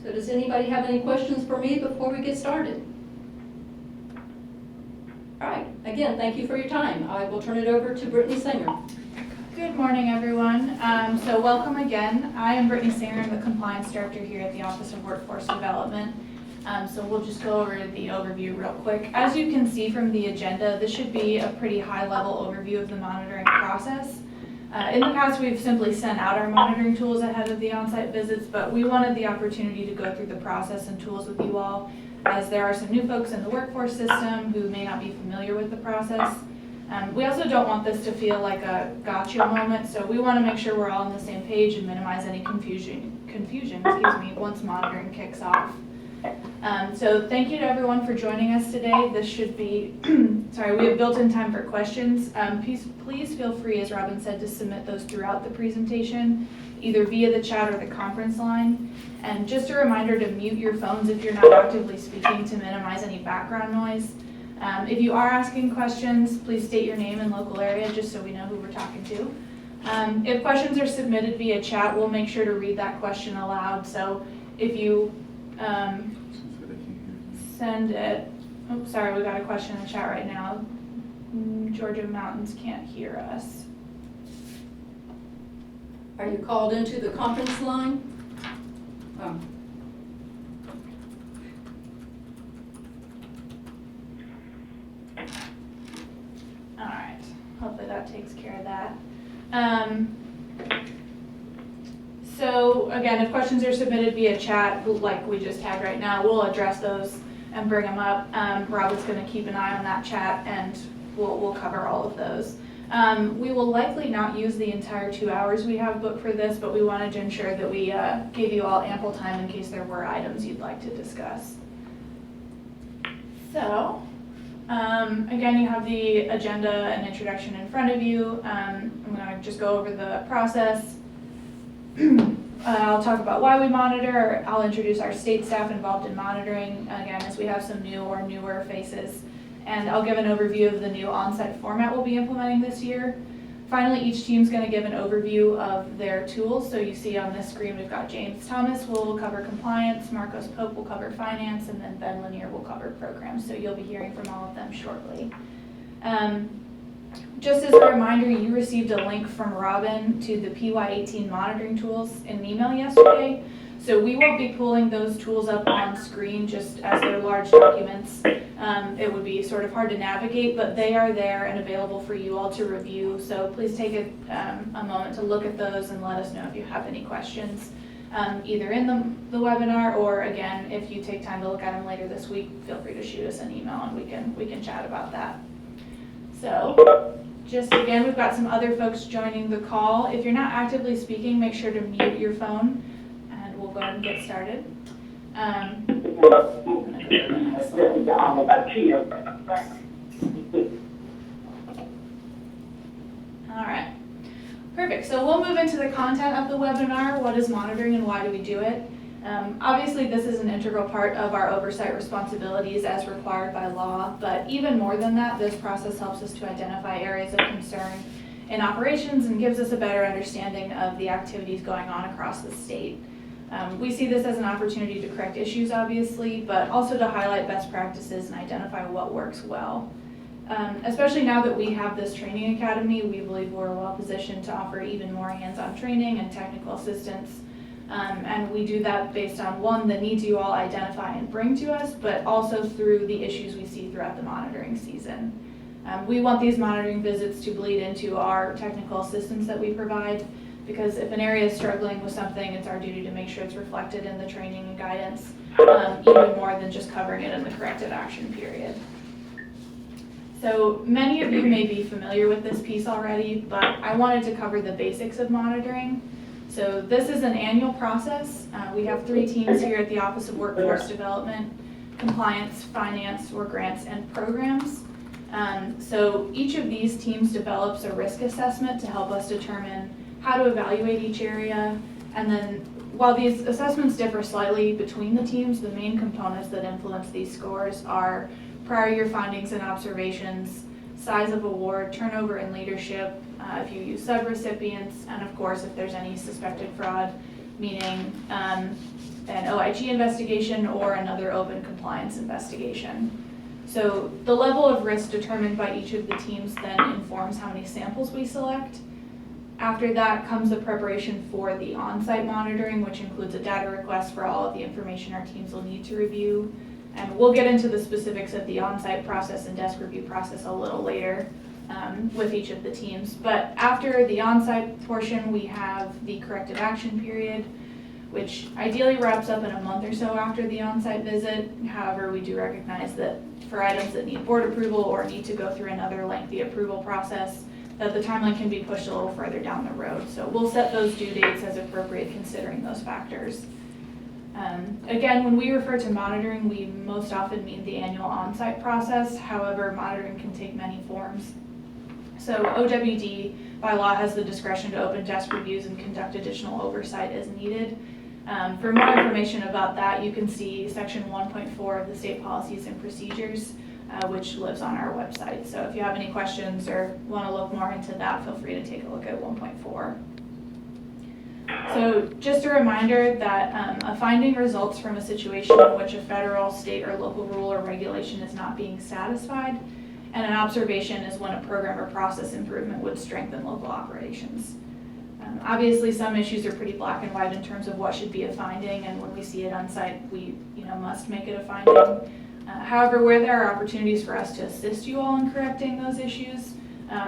So does anybody have any questions for me before we get started? All right, again, thank you for your time. I will turn it over to Brittany Singer. Good morning, everyone. So welcome again. I am Brittany Singer. I'm the Compliance Director here at the Office of Workforce Development. So we'll just go over the overview real quick. As you can see from the agenda, this should be a pretty high-level overview of the monitoring process. In the past, we've simply sent out our monitoring tools ahead of the on-site visits, but we wanted the opportunity to go through the process and tools with you all, as there are some new folks in the workforce system who may not be familiar with the process. We also don't want this to feel like a gotcha moment, so we want to make sure we're all on the same page and minimize any confusion, once monitoring kicks off. So thank you to everyone for joining us today. This should be, we have built-in time for questions. Please feel free, as Robin said, to submit those throughout the presentation, either via the chat or the conference line. And just a reminder to mute your phones if you're not actively speaking to minimize any background noise. If you are asking questions, please state your name and local area just so we know who we're talking to. If questions are submitted via chat, we'll make sure to read that question aloud. So if you send it, we got a question in the chat right now. Georgia Mountains can't hear us. Are you called into the conference line? Oh. All right, hopefully that takes care of that. So again, if questions are submitted via chat, like we just had right now, we'll address those and bring them up. Robin's going to keep an eye on that chat, and we'll cover all of those. We will likely not use the entire 2 hours we have booked for this, but we wanted to ensure that we gave you all ample time in case there were items you'd like to discuss. So, again, you have the agenda and introduction in front of you. I'm going to just go over the process. I'll talk about why we monitor. I'll introduce our state staff involved in monitoring, again, as we have some new or newer faces. And I'll give an overview of the new on-site format we'll be implementing this year. Finally, each team's going to give an overview of their tools. So you see on this screen, we've got James Thomas will cover compliance, Marcos Pope will cover finance, and then Ben Lanier will cover programs. So you'll be hearing from all of them shortly. Just as a reminder, you received a link from Robin to the PY18 monitoring tools in an email yesterday. So we won't be pulling those tools up on screen just as they're large documents. It would be sort of hard to navigate, but they are there and available for you all to review. So please take a moment to look at those and let us know if you have any questions, either in the webinar, or again, if you take time to look at them later this week, feel free to shoot us an email and we can chat about that. So just again, we've got some other folks joining the call. If you're not actively speaking, make sure to mute your phone. We'll go ahead and get started. All right, perfect. So we'll move into the content of the webinar. What is monitoring and why do we do it? Obviously, this is an integral part of our oversight responsibilities as required by law, but even more than that, this process helps us to identify areas of concern in operations and gives us a better understanding of the activities going on across the state. We see this as an opportunity to correct issues, obviously, but also to highlight best practices and identify what works well. Especially now that we have this training academy, we believe we're well positioned to offer even more hands-on training and technical assistance. And we do that based on, one, the needs you all identify and bring to us, but also through the issues we see throughout the monitoring season. We want these monitoring visits to bleed into our technical assistance that we provide, because if an area is struggling with something, it's our duty to make sure it's reflected in the training and guidance, even more than just covering it in the corrective action period. So many of you may be familiar with this piece already, but I wanted to cover the basics of monitoring. So this is an annual process. We have 3 teams here at the Office of Workforce Development: compliance, finance, or grants and programs. So each of these teams develops a risk assessment to help us determine how to evaluate each area. And then while these assessments differ slightly between the teams, the main components that influence these scores are prior year findings and observations, size of award, turnover in leadership, if you use subrecipients, and of course if there's any suspected fraud, meaning an OIG investigation or another open compliance investigation. So the level of risk determined by each of the teams then informs how many samples we select. After that comes the preparation for the on-site monitoring, which includes a data request for all of the information our teams will need to review. And we'll get into the specifics of the on-site process and desk review process a little later with each of the teams. But after the on-site portion, we have the corrective action period, which ideally wraps up in a month or so after the on-site visit. However, we do recognize that for items that need board approval or need to go through another lengthy approval process, that the timeline can be pushed a little further down the road. So we'll set those due dates as appropriate considering those factors. Again, when we refer to monitoring, we most often mean the annual on-site process. However, monitoring can take many forms. So OWD by law has the discretion to open desk reviews and conduct additional oversight as needed. For more information about that, you can see section 1.4 of the state policies and procedures, which lives on our website. So if you have any questions or want to look more into that, feel free to take a look at 1.4. So just a reminder that a finding results from a situation in which a federal, state, or local rule or regulation is not being satisfied, and an observation is when a program or process improvement would strengthen local operations. Obviously, some issues are pretty black and white in terms of what should be a finding, and when we see it on site, we must make it a finding. However, where there are opportunities for us to assist you all in correcting those issues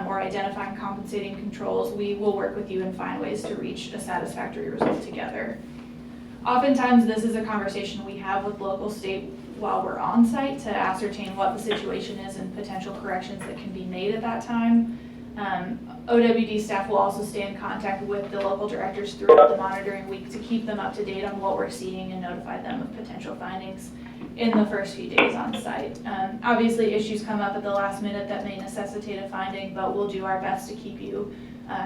or identifying compensating controls, we will work with you and find ways to reach a satisfactory result together. Oftentimes, this is a conversation we have with local state while we're on site to ascertain what the situation is and potential corrections that can be made at that time. OWD staff will also stay in contact with the local directors throughout the monitoring week to keep them up to date on what we're seeing and notify them of potential findings in the first few days on site. Obviously, issues come up at the last minute that may necessitate a finding, but we'll do our best to keep you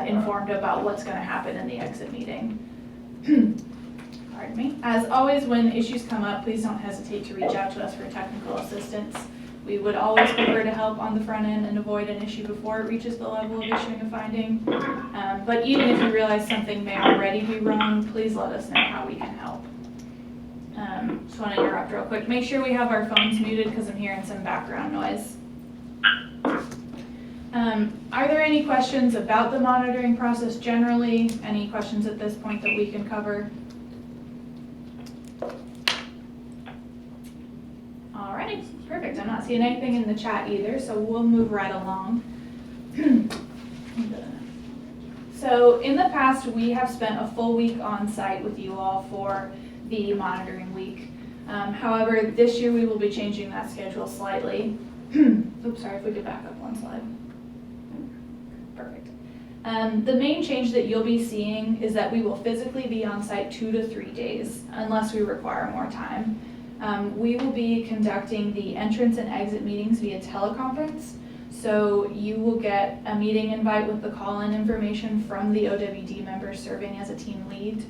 informed about what's going to happen in the exit meeting. Pardon me. As always, when issues come up, please don't hesitate to reach out to us for technical assistance. We would always prefer to help on the front end and avoid an issue before it reaches the level of issuing a finding. But even if you realize something may already be wrong, please let us know how we can help. Just want to interrupt real quick. Make sure we have our phones muted because I'm hearing some background noise. Are there any questions about the monitoring process generally? Any questions at this point that we can cover? Alrighty, perfect. I'm not seeing anything in the chat either, so we'll move right along. So in the past, we have spent a full week on site with you all for the monitoring week. However, this year we will be changing that schedule slightly. Oops, sorry, if we could back up one slide. Perfect. The main change that you'll be seeing is that we will physically be on site 2 to 3 days, unless we require more time. We will be conducting the entrance and exit meetings via teleconference. So you will get a meeting invite with the call-in information from the OWD members serving as a team lead.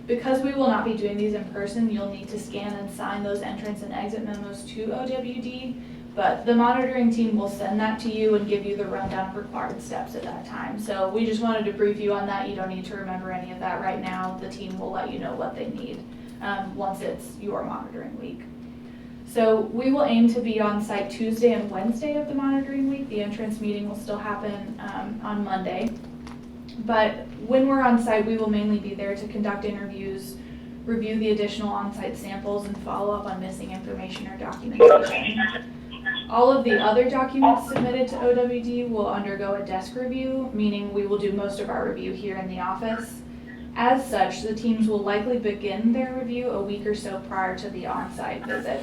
Because we will not be doing these in person, you'll need to scan and sign those entrance and exit memos to OWD, but the monitoring team will send that to you and give you the rundown of required steps at that time. So we just wanted to brief you on that. You don't need to remember any of that right now. The team will let you know what they need once it's your monitoring week. So we will aim to be on site Tuesday and Wednesday of the monitoring week. The entrance meeting will still happen on Monday. But when we're on site, we will mainly be there to conduct interviews, review the additional on-site samples, and follow up on missing information or documentation. All of the other documents submitted to OWD will undergo a desk review, meaning we will do most of our review here in the office. As such, the teams will likely begin their review a week or so prior to the on-site visit.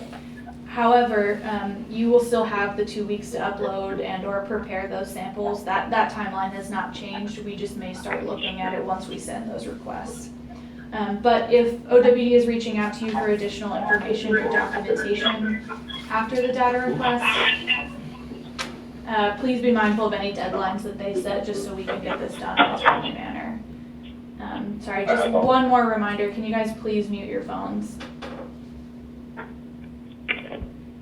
However, you will still have the 2 weeks to upload and or prepare those samples. That timeline has not changed. We just may start looking at it once we send those requests. But if OWD is reaching out to you for additional information or documentation after the data request, please be mindful of any deadlines that they set just so we can get this done in a timely manner. Sorry, just one more reminder. Can you guys please mute your phones?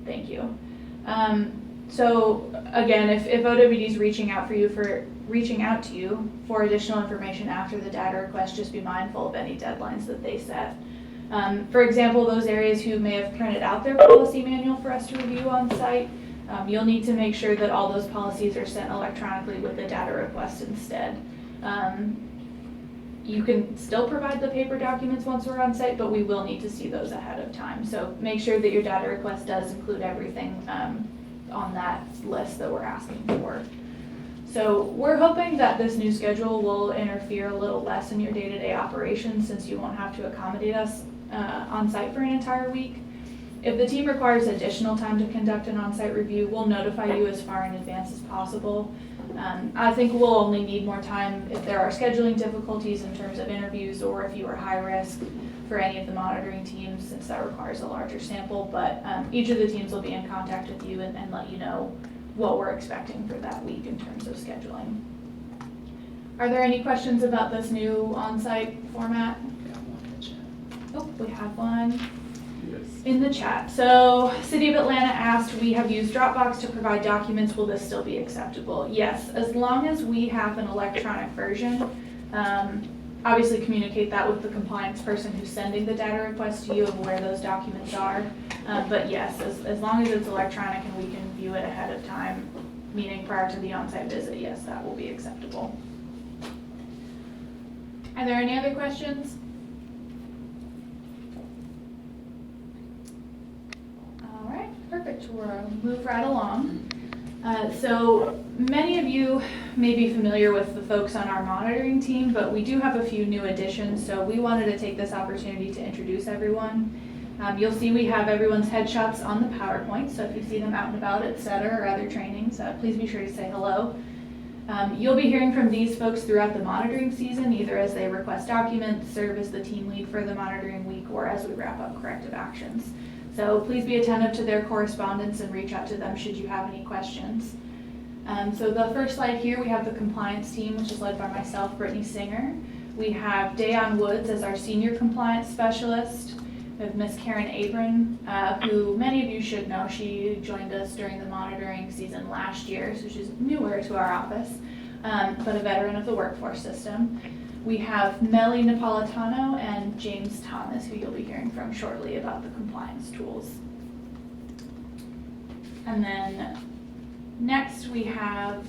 Thank you. So again, if OWD is reaching out to you for additional information after the data request, just be mindful of any deadlines that they set. For example, those areas who may have printed out their policy manual for us to review on site, you'll need to make sure that all those policies are sent electronically with the data request instead. You can still provide the paper documents once we're on site, but we will need to see those ahead of time. So make sure that your data request does include everything on that list that we're asking for. So we're hoping that this new schedule will interfere a little less in your day-to-day operations, since you won't have to accommodate us on site for an entire week. If the team requires additional time to conduct an on-site review, we'll notify you as far in advance as possible. I think we'll only need more time if there are scheduling difficulties in terms of interviews, or if you are high risk for any of the monitoring teams, since that requires a larger sample. But each of the teams will be in contact with you and let you know what we're expecting for that week in terms of scheduling. Are there any questions about this new on-site format? Oh, we have one in the chat. So City of Atlanta asked, we have used Dropbox to provide documents. Will this still be acceptable? Yes, as long as we have an electronic version. Obviously communicate that with the compliance person who's sending the data request to you of where those documents are. But yes, as long as it's electronic and we can view it ahead of time, meaning prior to the on-site visit, yes, that will be acceptable. Are there any other questions? All right, perfect. We'll move right along. So many of you may be familiar with the folks on our monitoring team, but we do have a few new additions, so we wanted to take this opportunity to introduce everyone. You'll see we have everyone's headshots on the PowerPoint, so if you see them out and about at SETA or other trainings, please be sure to say hello. You'll be hearing from these folks throughout the monitoring season, either as they request documents, serve as the team lead for the monitoring week, or as we wrap up corrective actions. So please be attentive to their correspondence and reach out to them should you have any questions. So the first slide here, we have the compliance team, which is led by myself, Brittany Singer. We have Dayon Woods as our senior compliance specialist. We have Miss Karen Abram, who many of you should know. She joined us during the monitoring season last year, so she's newer to our office, but a veteran of the workforce system. We have Melly Napolitano and James Thomas, who you'll be hearing from shortly about the compliance tools. And then next we have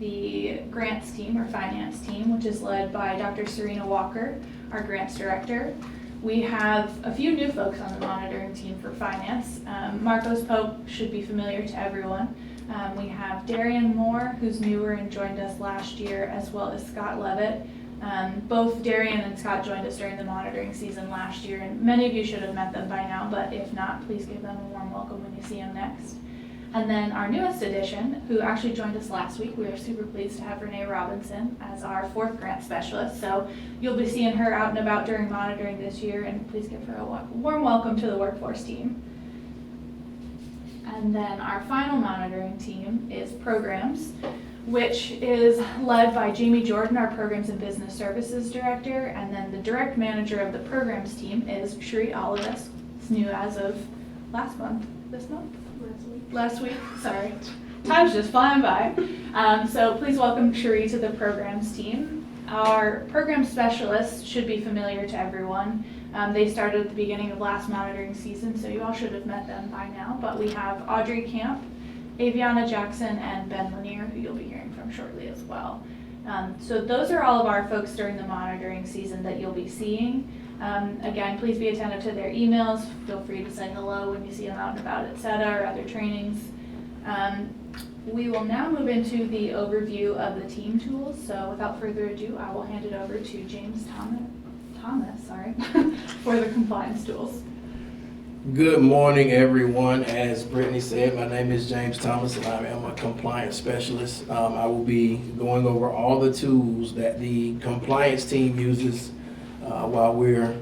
the grants team or finance team, which is led by Dr. Serena Walker, our grants director. We have a few new folks on the monitoring team for finance. Marcos Pope should be familiar to everyone. We have Darian Moore, who's newer and joined us last year, as well as Scott Levitt. Both Darian and Scott joined us during the monitoring season last year, and many of you should have met them by now, but if not, please give them a warm welcome when you see them next. And then our newest addition, who actually joined us last week, we are super pleased to have Renee Robinson as our fourth grant specialist. So you'll be seeing her out and about during monitoring this year, and please give her a warm welcome to the workforce team. And then our final monitoring team is programs, which is led by Jamie Jordan, our programs and business services director. And then the direct manager of the programs team is Shri Olivis. It's new as of last month. Last week, sorry. Time's just flying by. So please welcome Shri to the programs team. Our program specialists should be familiar to everyone. They started at the beginning of last monitoring season, so you all should have met them by now. But we have Audrey Camp, Aviana Jackson, and Ben Lanier, who you'll be hearing from shortly as well. So those are all of our folks during the monitoring season that you'll be seeing. Again, please be attentive to their emails. Feel free to say hello when you see them out and about at SETA or other trainings. We will now move into the overview of the team tools. So without further ado, I will hand it over to James Thomas for the compliance tools. Good morning, everyone. As Brittany said, my name is James Thomas and I am a compliance specialist. I will be going over all the tools that the compliance team uses while we're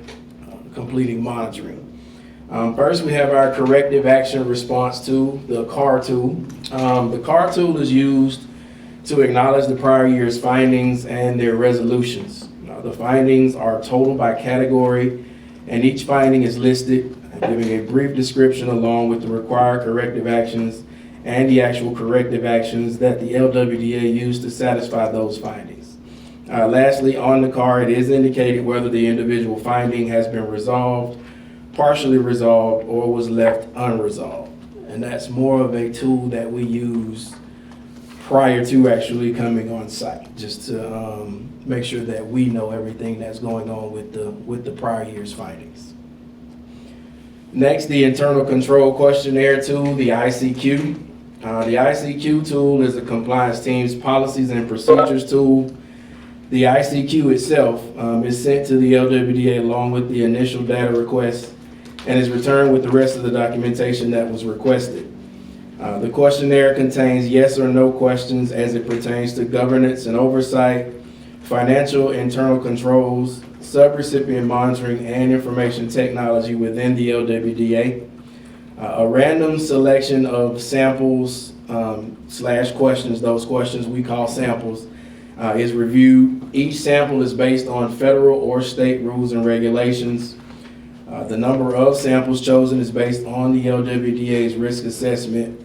completing monitoring. First, we have our corrective action response tool, the CAR tool. The CAR tool is used to acknowledge the prior year's findings and their resolutions. The findings are totaled by category, and each finding is listed, giving a brief description along with the required corrective actions and the actual corrective actions that the LWDA used to satisfy those findings. Lastly, on the card, it is indicated whether the individual finding has been resolved, partially resolved, or was left unresolved. And that's more of a tool that we use prior to actually coming on site, just to make sure that we know everything that's going on with the prior year's findings. Next, the internal control questionnaire tool, the ICQ. The ICQ tool is the compliance team's policies and procedures tool. The ICQ itself is sent to the LWDA along with the initial data request and is returned with the rest of the documentation that was requested. The questionnaire contains yes or no questions as it pertains to governance and oversight, financial internal controls, subrecipient monitoring, and information technology within the LWDA. A random selection of samples / questions, those questions we call samples, is reviewed. Each sample is based on federal or state rules and regulations. The number of samples chosen is based on the LWDA's risk assessment.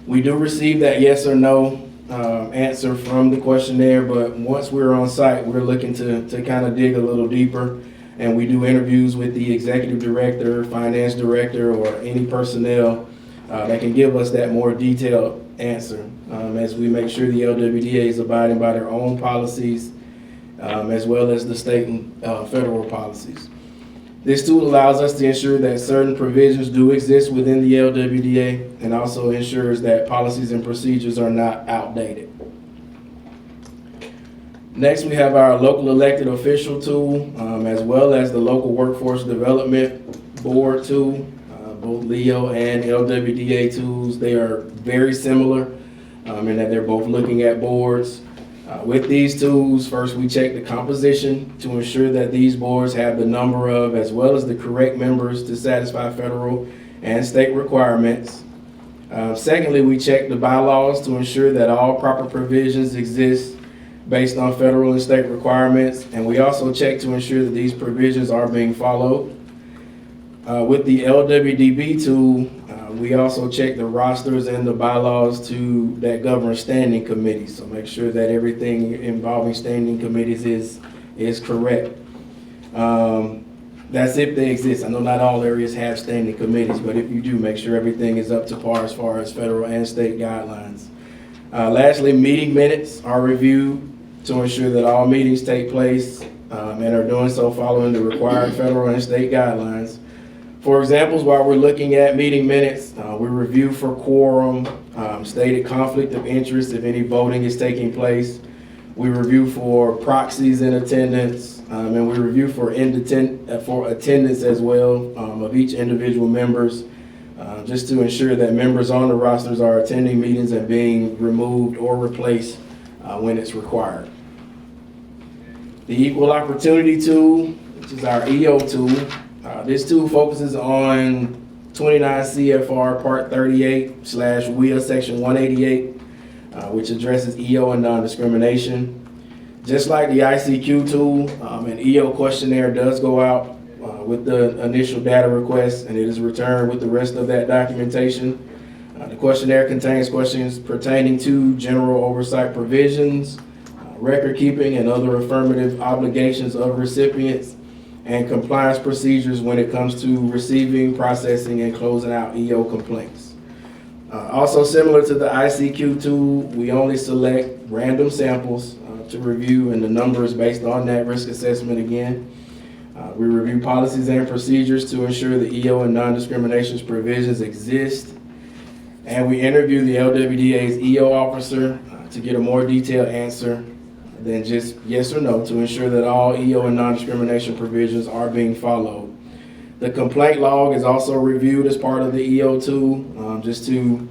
We do receive that yes or no answer from the questionnaire, but once we're on site, we're looking to kind of dig a little deeper, and we do interviews with the executive director, finance director, or any personnel that can give us that more detailed answer as we make sure the LWDA is abiding by their own policies as well as the state and federal policies. This tool allows us to ensure that certain provisions do exist within the LWDA and also ensures that policies and procedures are not outdated. Next, we have our local elected official tool, as well as the local workforce development board tool. Both LEO and LWDA tools, they are very similar in that they're both looking at boards. With these tools, first we check the composition to ensure that these boards have the number of as well as the correct members to satisfy federal and state requirements. Secondly, we check the bylaws to ensure that all proper provisions exist based on federal and state requirements, and we also check to ensure that these provisions are being followed. With the LWDB tool, we also check the rosters and the bylaws that govern standing committees. So make sure that everything involving standing committees is correct. That's if they exist. I know not all areas have standing committees, but if you do, make sure everything is up to par as far as federal and state guidelines. Lastly, meeting minutes are reviewed to ensure that all meetings take place and are doing so following the required federal and state guidelines. For examples, while we're looking at meeting minutes, we review for quorum, stated conflict of interest if any voting is taking place. We review for proxies in attendance, and we review for attendance as well of each individual members, just to ensure that members on the rosters are attending meetings and being removed or replaced when it's required. The Equal Opportunity Tool, which is our EO tool. This tool focuses on 29 CFR Part 38/WIA Section 188, which addresses EO and non-discrimination. Just like the ICQ tool, an EO questionnaire does go out with the initial data request, and it is returned with the rest of that documentation. The questionnaire contains questions pertaining to general oversight provisions, record keeping, and other affirmative obligations of recipients, and compliance procedures when it comes to receiving, processing, and closing out EO complaints. Also similar to the ICQ tool, we only select random samples to review, and the number is based on that risk assessment again. We review policies and procedures to ensure the EO and non-discrimination provisions exist. And we interview the LWDA's EO officer to get a more detailed answer than just yes or no to ensure that all EO and non-discrimination provisions are being followed. The complaint log is also reviewed as part of the EO tool, just to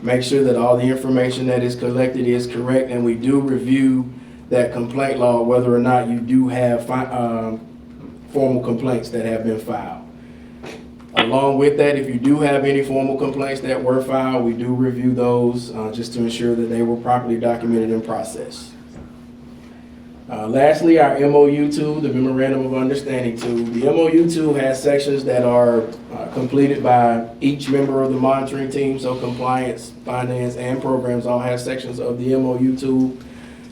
make sure that all the information that is collected is correct, and we do review that complaint log whether or not you do have formal complaints that have been filed. Along with that, if you do have any formal complaints that were filed, we do review those just to ensure that they were properly documented and processed. Lastly, our MOU tool, the Memorandum of Understanding tool. The MOU tool has sections that are completed by each member of the monitoring team, so compliance, finance, and programs all have sections of the MOU tool.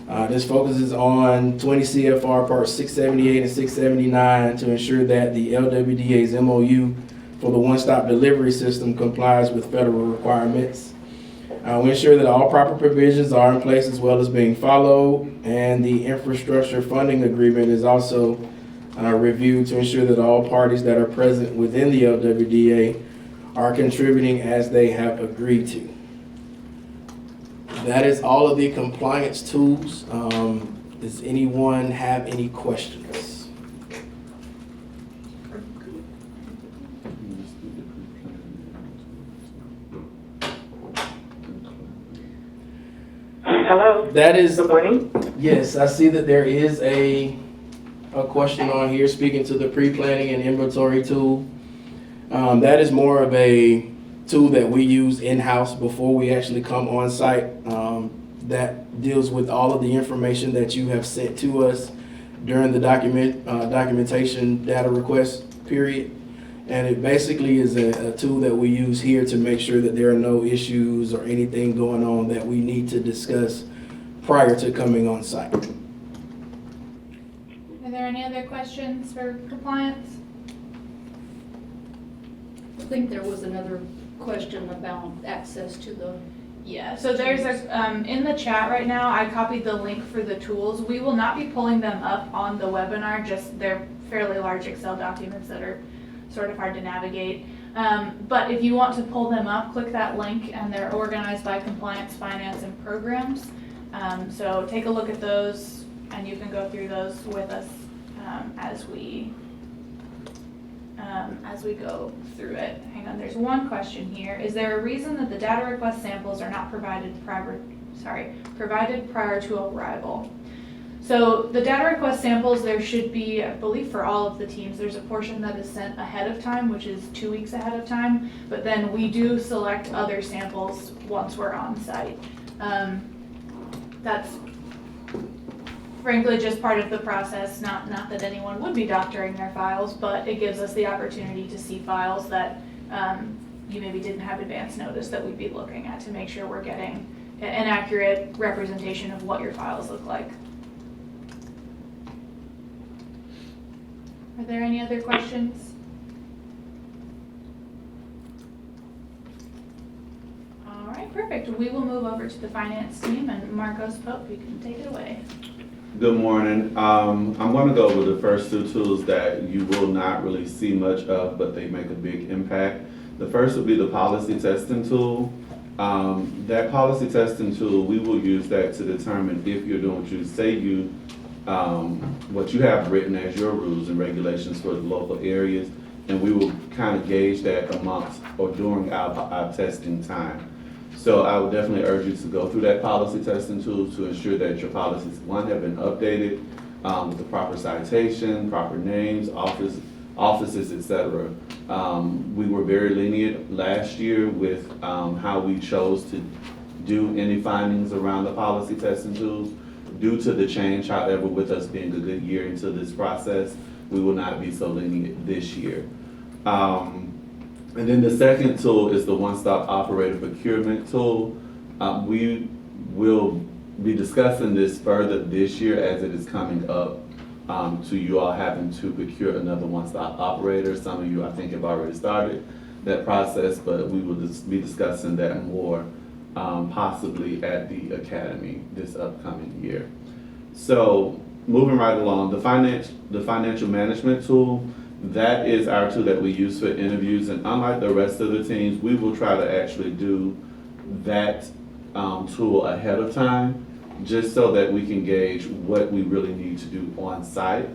This focuses on 20 CFR Parts 678 and 679 to ensure that the LWDA's MOU for the one-stop delivery system complies with federal requirements. We ensure that all proper provisions are in place as well as being followed, and the infrastructure funding agreement is also reviewed to ensure that all parties that are present within the LWDA are contributing as they have agreed to. That is all of the compliance tools. Does anyone have any questions? Hello. That is, Good morning. yes, I see that there is a question on here speaking to the pre-planning and inventory tool. That is more of a tool that we use in-house before we actually come on site. That deals with all of the information that you have sent to us during the documentation data request period. And it basically is a tool that we use here to make sure that there are no issues or anything going on that we need to discuss prior to coming on site. Are there any other questions for compliance? I think there was another question about access to the, Yeah, so there's a, in the chat right now, I copied the link for the tools. We will not be pulling them up on the webinar, just they're fairly large Excel documents that are sort of hard to navigate. But if you want to pull them up, click that link, and they're organized by compliance, finance, and programs. So take a look at those, and you can go through those with us as we go through it. Hang on, there's one question here. Is there a reason that the data request samples are not provided prior to arrival? So the data request samples, there should be, I believe for all of the teams, there's a portion that is sent ahead of time, which is 2 weeks ahead of time, but then we do select other samples once we're on site. That's frankly just part of the process, not that anyone would be doctoring their files, but it gives us the opportunity to see files that you maybe didn't have advance notice that we'd be looking at to make sure we're getting an accurate representation of what your files look like. Are there any other questions? All right, perfect. We will move over to the finance team, and Marcos Pope, you can take it away. Good morning. I'm going to go with the first two tools that you will not really see much of, but they make a big impact. The first would be the policy testing tool. That policy testing tool, we will use that to determine if you're doing what you say you, what you have written as your rules and regulations for the local areas, and we will kind of gauge that amongst or during our testing time. So I would definitely urge you to go through that policy testing tool to ensure that your policies, one, have been updated with the proper citation, proper names, offices, etc. We were very lenient last year with how we chose to do any findings around the policy testing tools. Due to the change, however, with us being a good year into this process, we will not be so lenient this year. And then the second tool is the one-stop operator procurement tool. We will be discussing this further this year as it is coming up to you all having to procure another one-stop operator. Some of you, I think, have already started that process, but we will be discussing that more possibly at the academy this upcoming year. So moving right along, the financial management tool, that is our tool that we use for interviews, and unlike the rest of the teams, we will try to actually do that tool ahead of time, just so that we can gauge what we really need to do on site.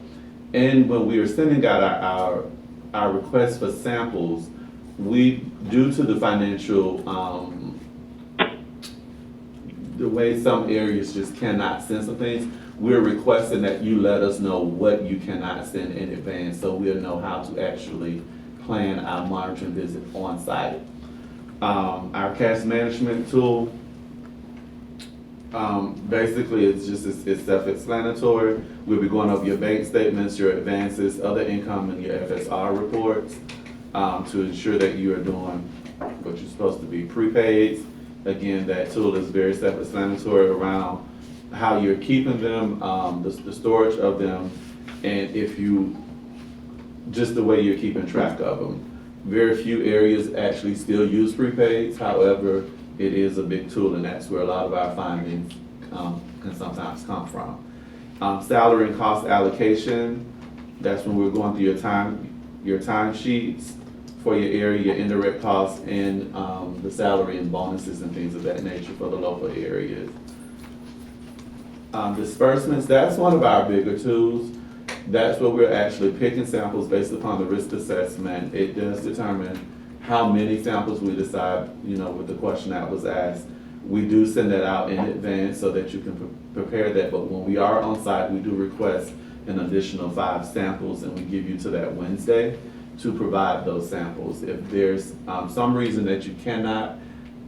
And when we are sending out our requests for samples, we, due to the financial, the way some areas just cannot send some things, we're requesting that you let us know what you cannot send in advance, so we'll know how to actually plan our monitoring visit on site. Our cash management tool, basically it's self-explanatory. We'll be going over your bank statements, your advances, other income, and your FSR reports to ensure that you are doing what you're supposed to be. Prepaids, again, that tool is very self-explanatory around how you're keeping them, the storage of them, and just the way you're keeping track of them. Very few areas actually still use prepaids, however, it is a big tool, and that's where a lot of our findings can sometimes come from. Salary and cost allocation, that's when we're going through your time sheets for your area, your indirect costs, and the salary and bonuses and things of that nature for the local areas. Disbursements, that's one of our bigger tools. That's where we're actually picking samples based upon the risk assessment. It does determine how many samples we decide, with the question that was asked. We do send that out in advance so that you can prepare that, but when we are on site, we do request an additional 5 samples, and we give you to that Wednesday to provide those samples. If there's some reason that you cannot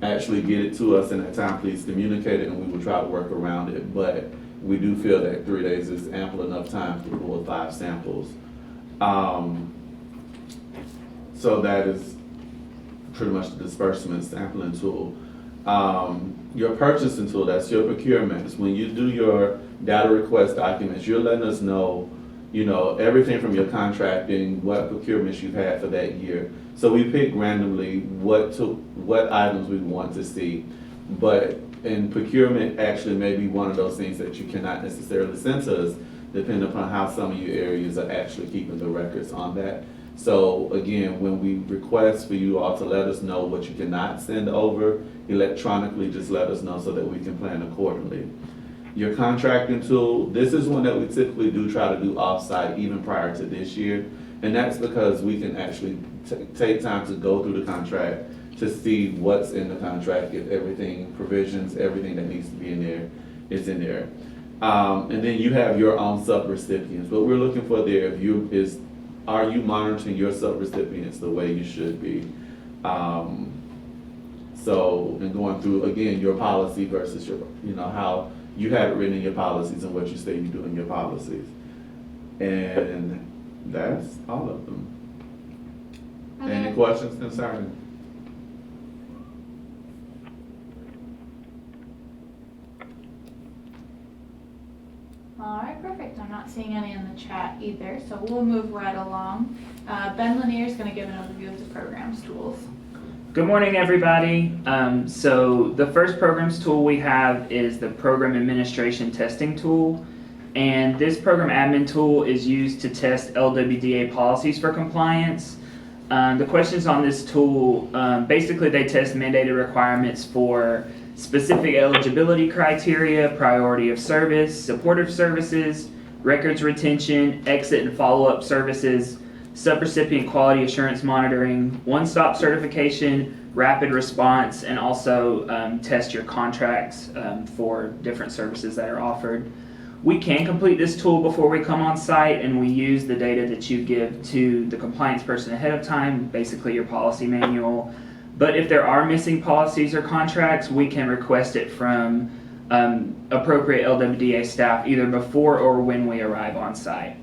actually get it to us in that time, please communicate it, and we will try to work around it. But we do feel that 3 days is ample enough time to pull 5 samples. So that is pretty much the disbursement sampling tool. Your purchasing tool, that's your procurements. When you do your data request documents, you're letting us know, everything from your contracting, what procurements you've had for that year. So we pick randomly what items we want to see. But in procurement actually may be one of those things that you cannot necessarily send to us, depending upon how some of your areas are actually keeping the records on that. So again, when we request for you all to let us know what you cannot send over electronically, just let us know so that we can plan accordingly. Your contracting tool, this is one that we typically do try to do off-site even prior to this year. And that's because we can actually take time to go through the contract to see what's in the contract, if everything, provisions, everything that needs to be in there is in there. And then you have your own subrecipients. What we're looking for there is, are you monitoring your subrecipients the way you should be? And going through, again, your policy versus your, how you have it written in your policies and what you say you do in your policies. And that's all of them. Any questions concerning? All right, perfect. I'm not seeing any in the chat either, so we'll move right along. Ben Lanier is going to give an overview of the programs tools. Good morning, everybody. So the first programs tool we have is the Program Administration Testing Tool. And this program admin tool is used to test LWDA policies for compliance. The questions on this tool, basically they test mandated requirements for specific eligibility criteria, priority of service, supportive services, records retention, exit and follow-up services, subrecipient quality assurance monitoring, one-stop certification, rapid response, and also test your contracts for different services that are offered. We can complete this tool before we come on site, and we use the data that you give to the compliance person ahead of time, basically your policy manual. But if there are missing policies or contracts, we can request it from appropriate LWDA staff either before or when we arrive on site.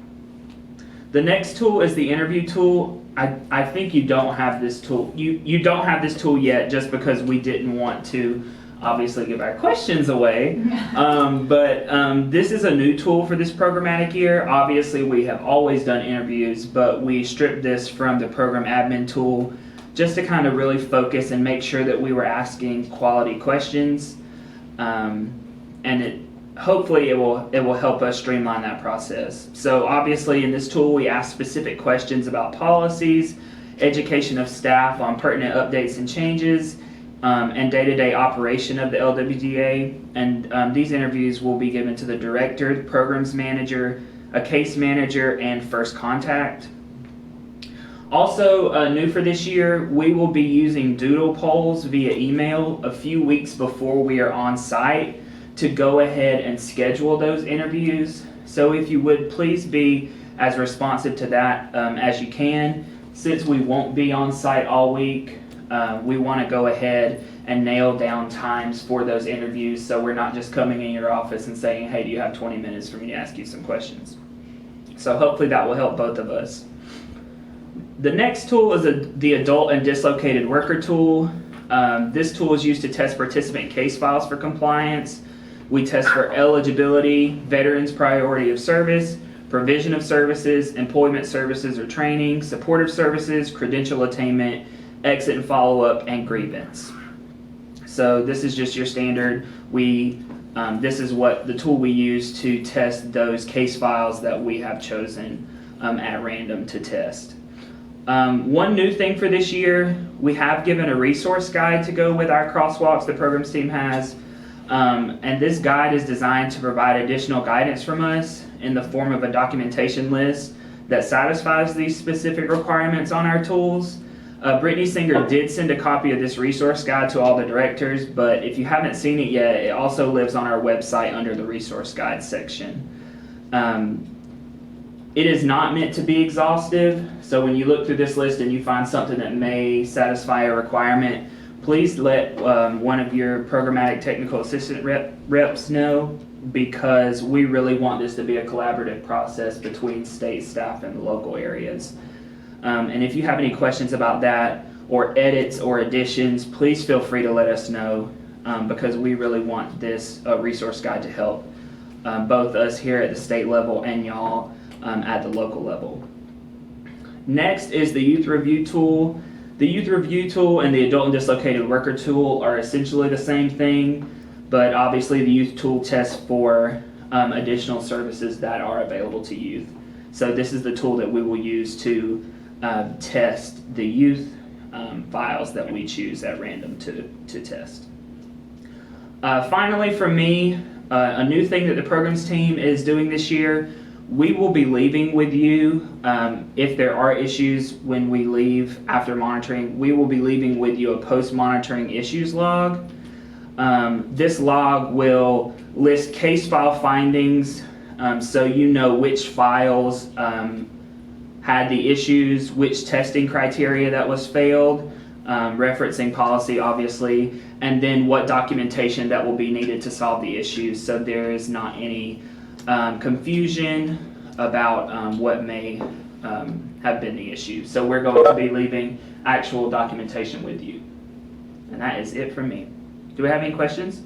The next tool is the interview tool. I think you don't have this tool. You don't have this tool yet just because we didn't want to obviously give our questions away. But this is a new tool for this programmatic year. Obviously we have always done interviews, but we stripped this from the program admin tool just to kind of really focus and make sure that we were asking quality questions. And hopefully it will help us streamline that process. So obviously in this tool we ask specific questions about policies, education of staff on pertinent updates and changes, and day-to-day operation of the LWDA. And these interviews will be given to the director, the programs manager, a case manager, and first contact. Also new for this year, we will be using doodle polls via email a few weeks before we are on site to go ahead and schedule those interviews. So if you would please be as responsive to that as you can. Since we won't be on site all week, we want to go ahead and nail down times for those interviews so we're not just coming in your office and saying, hey, do you have 20 minutes for me to ask you some questions? So hopefully that will help both of us. The next tool is the Adult and Dislocated Worker tool. This tool is used to test participant case files for compliance. We test for eligibility, veterans priority of service, provision of services, employment services or training, supportive services, credential attainment, exit and follow-up, and grievance. So this is just your standard. This is what the tool we use to test those case files that we have chosen at random to test. One new thing for this year, we have given a resource guide to go with our crosswalks the programs team has. And this guide is designed to provide additional guidance from us in the form of a documentation list that satisfies these specific requirements on our tools. Brittany Singer did send a copy of this resource guide to all the directors, but if you haven't seen it yet, it also lives on our website under the resource guide section. It is not meant to be exhaustive, so when you look through this list and you find something that may satisfy a requirement, please let one of your programmatic technical assistant reps know, because we really want this to be a collaborative process between state staff and the local areas. And if you have any questions about that, or edits or additions, please feel free to let us know, because we really want this resource guide to help both us here at the state level and y'all at the local level. Next is the youth review tool. The youth review tool and the adult and dislocated worker tool are essentially the same thing, but obviously the youth tool tests for additional services that are available to youth. So this is the tool that we will use to test the youth files that we choose at random to test. Finally, for me, a new thing that the programs team is doing this year, we will be leaving with you, if there are issues when we leave after monitoring, we will be leaving with you a post-monitoring issues log. This log will list case file findings, so you know which files had the issues, which testing criteria that was failed, referencing policy obviously, and then what documentation that will be needed to solve the issues, so there is not any confusion about what may have been the issue. So we're going to be leaving actual documentation with you. And that is it from me. Do we have any questions?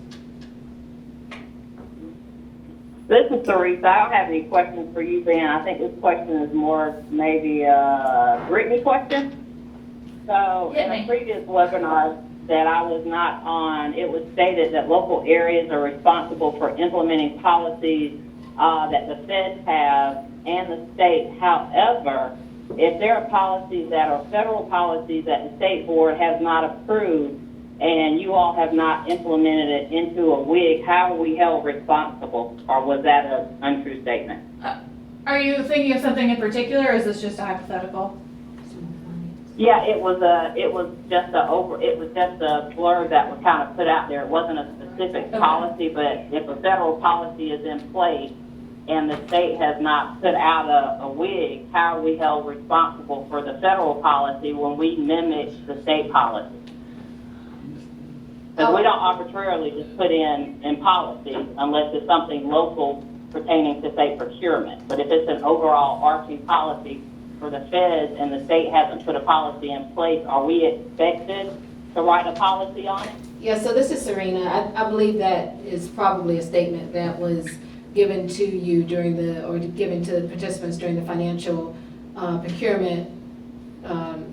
This is Teresa. I don't have any questions for you, Ben. I think this question is more maybe a Brittany question. So in a previous webinar that I was not on, it was stated that local areas are responsible for implementing policies that the feds have and the state. However, if there are policies that are federal policies that the state board has not approved and you all have not implemented it into a WIG, how are we held responsible? Or was that an untrue statement? Are you thinking of something in particular, or is this just a hypothetical? Yeah, it was just a blurb that was kind of put out there. It wasn't a specific policy, but if a federal policy is in place and the state has not put out a WIG, how are we held responsible for the federal policy when we mimic the state policy? Because we don't arbitrarily just put in policy unless it's something local pertaining to, say, procurement. But if it's an overall arching policy for the feds and the state hasn't put a policy in place, are we expected to write a policy on it? Yeah, so this is Serena. I believe that is probably a statement that was given to you given to the participants during the financial procurement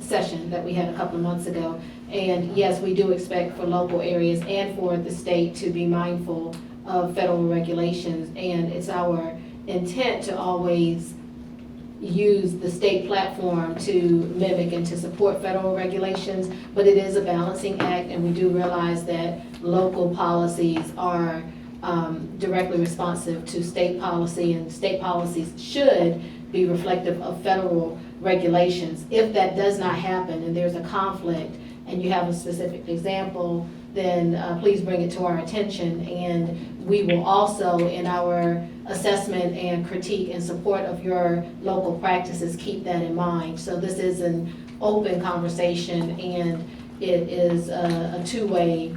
session that we had a couple of months ago. And yes, we do expect for local areas and for the state to be mindful of federal regulations, and it's our intent to always use the state platform to mimic and to support federal regulations, but it is a balancing act, and we do realize that local policies are directly responsive to state policy, and state policies should be reflective of federal regulations. If that does not happen and there's a conflict and you have a specific example, then please bring it to our attention, and we will also, in our assessment and critique and support of your local practices, keep that in mind. So this is an open conversation, and it is a two-way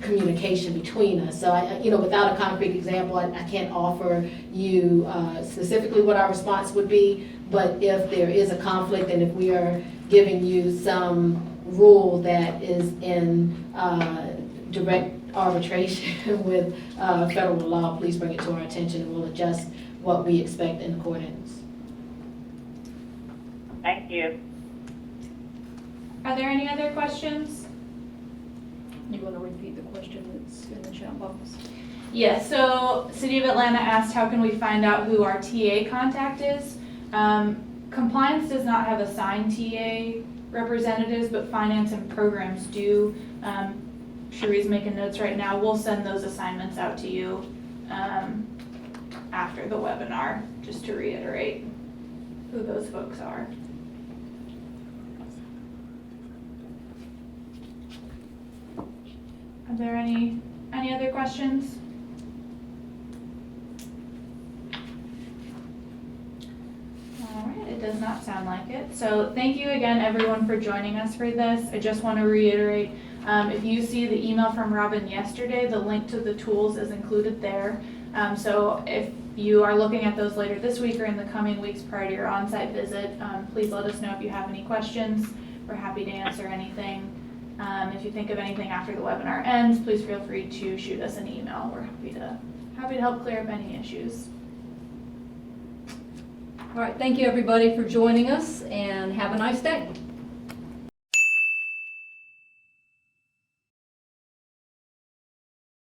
communication between us. So without a concrete example, I can't offer you specifically what our response would be, but if there is a conflict and if we are giving you some rule that is in direct arbitration with federal law, please bring it to our attention and we'll adjust what we expect in accordance. Thank you. Are there any other questions? You want to repeat the question that's in the chat box? Yes, so City of Atlanta asked how can we find out who our TA contact is? Compliance does not have assigned TA representatives, but finance and programs do. Cherie's making notes right now. We'll send those assignments out to you after the webinar, just to reiterate who those folks are. Are there any other questions? All right, it does not sound like it. So thank you again, everyone, for joining us for this. I just want to reiterate, if you see the email from Robin yesterday, the link to the tools is included there. So if you are looking at those later this week or in the coming weeks prior to your on-site visit, please let us know if you have any questions. We're happy to answer anything. If you think of anything after the webinar ends, please feel free to shoot us an email. We're happy to help clear up any issues. All right, thank you everybody for joining us and have a nice day.